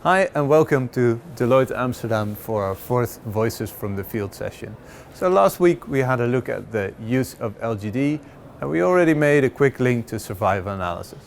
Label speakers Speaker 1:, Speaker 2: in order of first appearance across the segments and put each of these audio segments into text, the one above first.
Speaker 1: Hi and welcome to Deloitte Amsterdam for our fourth Voices from the Field session. So last week we had a look at the use of LGD and we already made a quick link to survival analysis.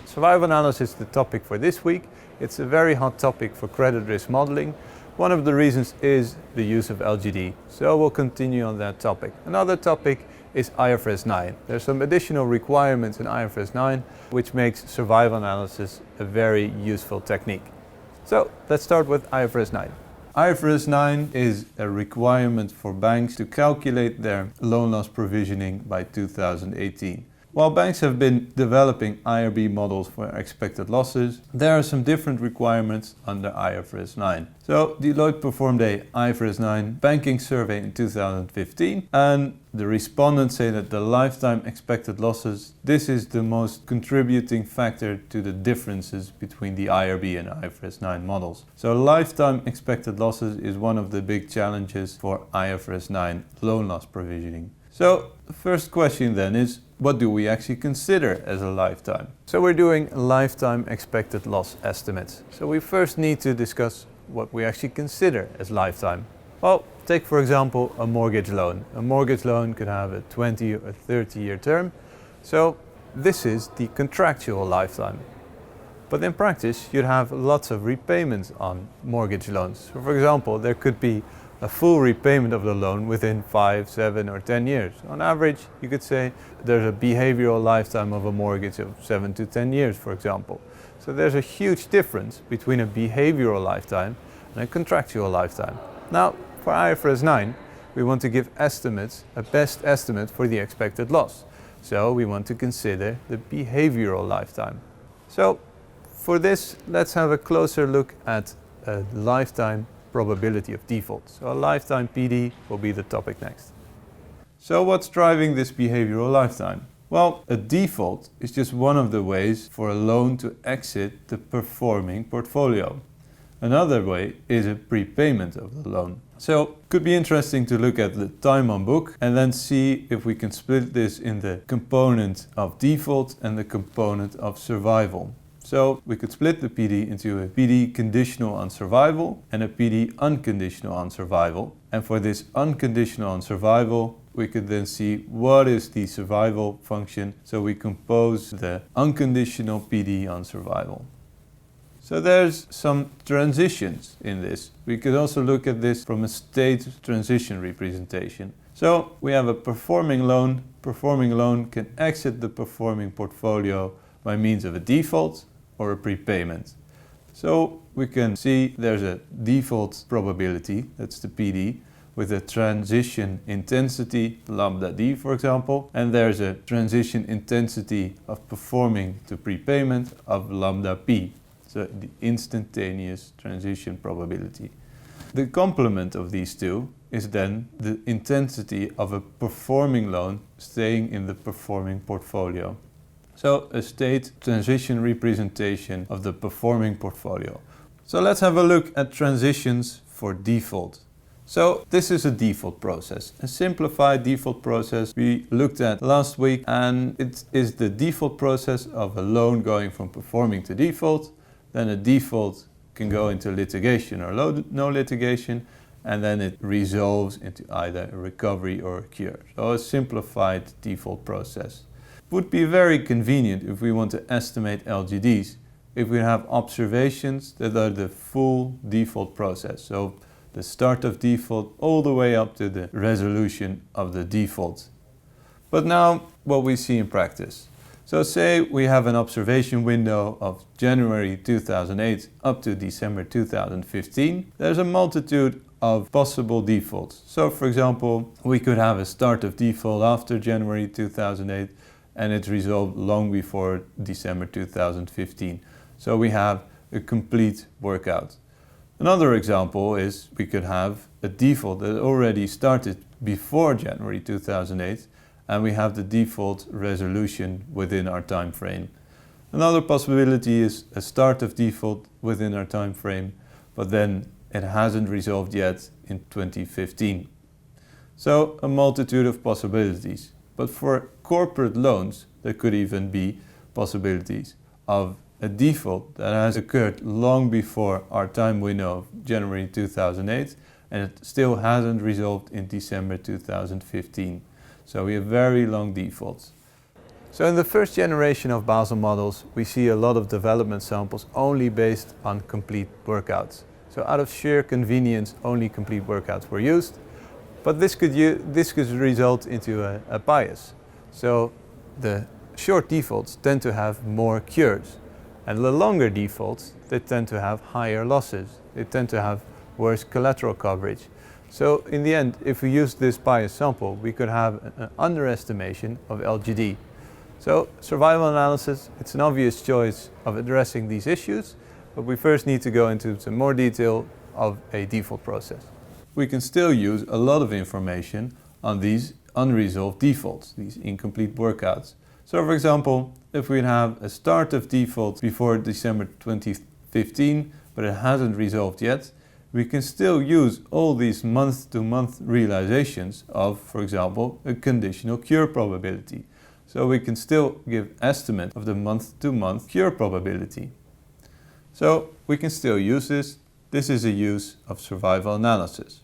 Speaker 1: Survival analysis is the topic for this week. It's a very hot topic for credit risk modeling. One of the reasons is the use of LGD, so we'll continue on that topic. Another topic is IFRS 9. There's some additional requirements in IFRS 9 which makes survival analysis a very useful technique. So let's start with IFRS 9. IFRS 9 is a requirement for banks to calculate their loan loss provisioning by 2018. While banks have been developing IRB models for expected losses, there are some different requirements under IFRS 9. So Deloitte performed a IFRS 9 banking survey in 2015 and the respondents say that the lifetime expected losses, this is the most contributing factor to the differences between the IRB and IFRS 9 models. So lifetime expected losses is one of the big challenges for IFRS 9 loan loss provisioning. So the first question then is, what do we actually consider as a lifetime? So we're doing lifetime expected loss estimates. So we first need to discuss what we actually consider as lifetime. Well, take for example a mortgage loan. A mortgage loan could have a 20 or 30 year term. So this is the contractual lifetime. But in practice you'd have lots of repayments on mortgage loans. So for example, there could be a full repayment of the loan within 5, 7 or 10 years. On average, you could say there's a behavioral lifetime of a mortgage of 7 to 10 years, for example. So there's a huge difference between a behavioral lifetime and a contractual lifetime. Now, for IFRS 9, we want to give estimates, a best estimate for the expected loss. So we want to consider the behavioral lifetime. So for this, let's have a closer look at a lifetime probability of default. So a lifetime PD will be the topic next. So what's driving this behavioral lifetime? Well, a default is just one of the ways for a loan to exit the performing portfolio. Another way is a prepayment of the loan. So it could be interesting to look at the time on book and then see if we can split this in the component of default and the component of survival. So we could split the PD into a PD conditional on survival and a PD unconditional on survival. And for this unconditional on survival, we could then see what is the survival function. So we compose the unconditional PD on survival. So there's some transitions in this. We could also look at this from a state transition representation. So we have a performing loan. Performing loan can exit the performing portfolio by means of a default or a prepayment. So we can see there's a default probability, that's the PD, with a transition intensity, lambda d for example, and there's a transition intensity of performing to prepayment of lambda p, so the instantaneous transition probability. The complement of these two is then the intensity of a performing loan staying in the performing portfolio. So a state transition representation of the performing portfolio. So let's have a look at transitions for default. So this is a default process, a simplified default process we looked at last week, and it is the default process of a loan going from performing to default. Then a default can go into litigation or no litigation, and then it resolves into either a recovery or a cure. So a simplified default process. Would be very convenient if we want to estimate LGDs, if we have observations that are the full default process. So the start of default all the way up to the resolution of the default. But now what we see in practice. So say we have an observation window of January 2008 up to December 2015. There's a multitude of possible defaults. So for example, we could have a start of default after January 2008 and it's resolved long before December 2015. So we have a complete workout. Another example is we could have a default that already started before January 2008 and we have the default resolution within our time frame. Another possibility is a start of default within our time frame, but then it hasn't resolved yet in 2015. So a multitude of possibilities. But for corporate loans, there could even be possibilities of a default that has occurred long before our time window of January 2008, and it still hasn't resolved in December 2015. So we have very long defaults. So in the first generation of Basel models, we see a lot of development samples only based on complete workouts. So out of sheer convenience, only complete workouts were used. But this could result into a bias. So the short defaults tend to have more cures. And the longer defaults, they tend to have higher losses. They tend to have worse collateral coverage. So in the end, if we use this bias sample, we could have an underestimation of LGD. So survival analysis, it's an obvious choice of addressing these issues, but we first need to go into some more detail of a default process. We can still use a lot of information on these unresolved defaults, these incomplete workouts. So for example, if we have a start of default before December 2015, but it hasn't resolved yet, we can still use all these month-to-month realizations of, for example, a conditional cure probability. So we can still give estimate of the month-to-month cure probability. So we can still use this. This is a use of survival analysis.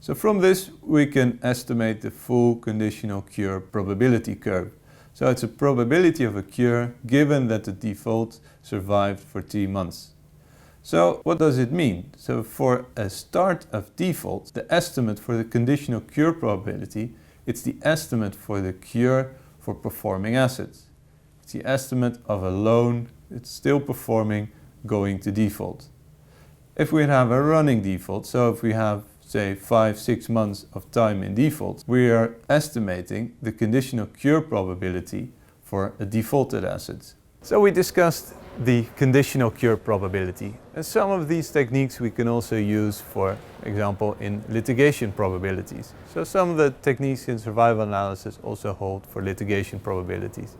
Speaker 1: So from this we can estimate the full conditional cure probability curve. So it's a probability of a cure given that the default survived for 3 months. So what does it mean? So for a start of default, the estimate for the conditional cure probability, it's the estimate for the cure for performing assets. It's the estimate of a loan that's still performing going to default. If we have a running default, so if we have say 5-6 months of time in default, we are estimating the conditional cure probability for a defaulted asset. So we discussed the conditional cure probability, and some of these techniques we can also use, for example, in litigation probabilities. So some of the techniques in survival analysis also hold for litigation probabilities.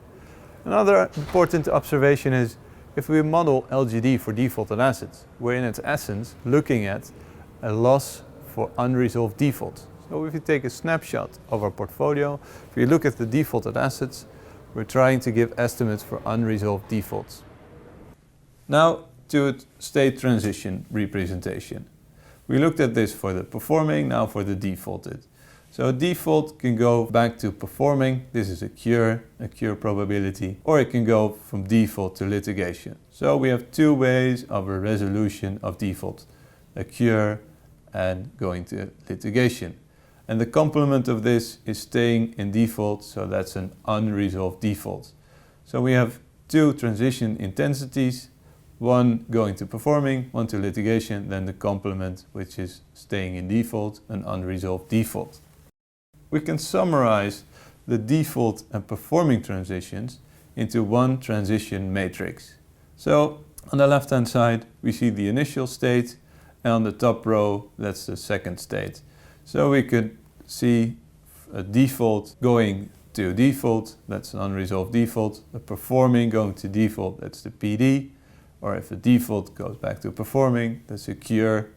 Speaker 1: Another important observation is if we model LGD for defaulted assets, we're in its essence looking at a loss for unresolved defaults. So if you take a snapshot of our portfolio, if we look at the defaulted assets, we're trying to give estimates for unresolved defaults. Now to a state transition representation. We looked at this for the performing, now for the defaulted. So a default can go back to performing, this is a cure probability, or it can go from default to litigation. So we have 2 ways of a resolution of default, a cure and going to litigation. And the complement of this is staying in default, so that's an unresolved default. So we have 2 transition intensities, one going to performing, one to litigation, then the complement, which is staying in default, an unresolved default. We can summarize the default and performing transitions into one transition matrix. So on the left hand side we see the initial state, and on the top row that's the second state. So we could see a default going to default, that's an unresolved default, a performing going to default, that's the PD, or if the default goes back to performing, that's a cure.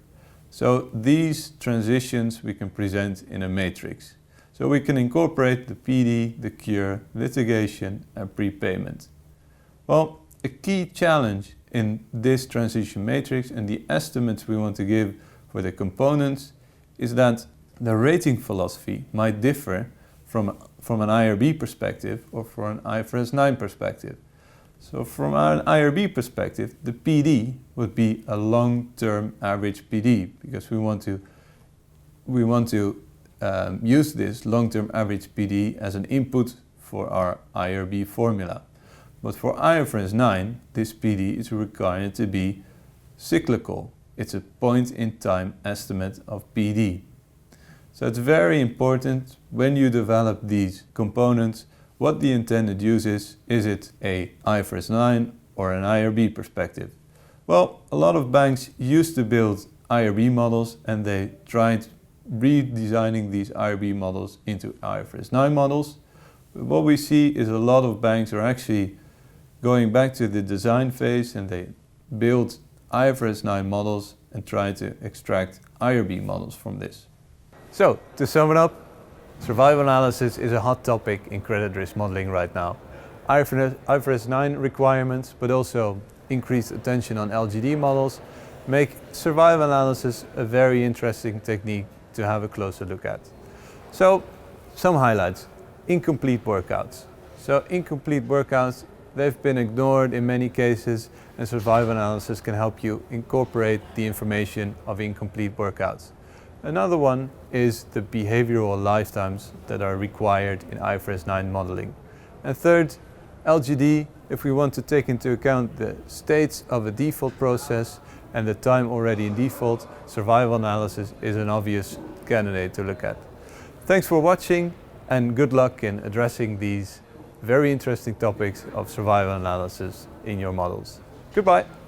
Speaker 1: So these transitions we can present in a matrix. So we can incorporate the PD, the cure, litigation and prepayment. Well, a key challenge in this transition matrix and the estimates we want to give for the components is that the rating philosophy might differ from an IRB perspective or from an IFRS 9 perspective. So from an IRB perspective, the PD would be a long-term average PD because we want to use this long-term average PD as an input for our IRB formula. But for IFRS 9, this PD is required to be cyclical. It's a point-in-time estimate of PD. So it's very important when you develop these components what the intended use is. Is it a IFRS 9 or an IRB perspective? Well, a lot of banks used to build IRB models and they tried redesigning these IRB models into IFRS 9 models. But what we see is a lot of banks are actually going back to the design phase and they build IFRS 9 models and try to extract IRB models from this. So, to sum it up, survival analysis is a hot topic in credit risk modeling right now. IFRS 9 requirements, but also increased attention on LGD models, make survival analysis a very interesting technique to have a closer look at. So, some highlights. Incomplete workouts. So incomplete workouts, they've been ignored in many cases, and survival analysis can help you incorporate the information of incomplete workouts. Another one is the behavioral lifetimes that are required in IFRS 9 modeling. And third, LGD, if we want to take into account the states of a default process and the time already in default, survival analysis is an obvious candidate to look at. Thanks for watching and good luck in addressing these very interesting topics of survival analysis in your models. Goodbye.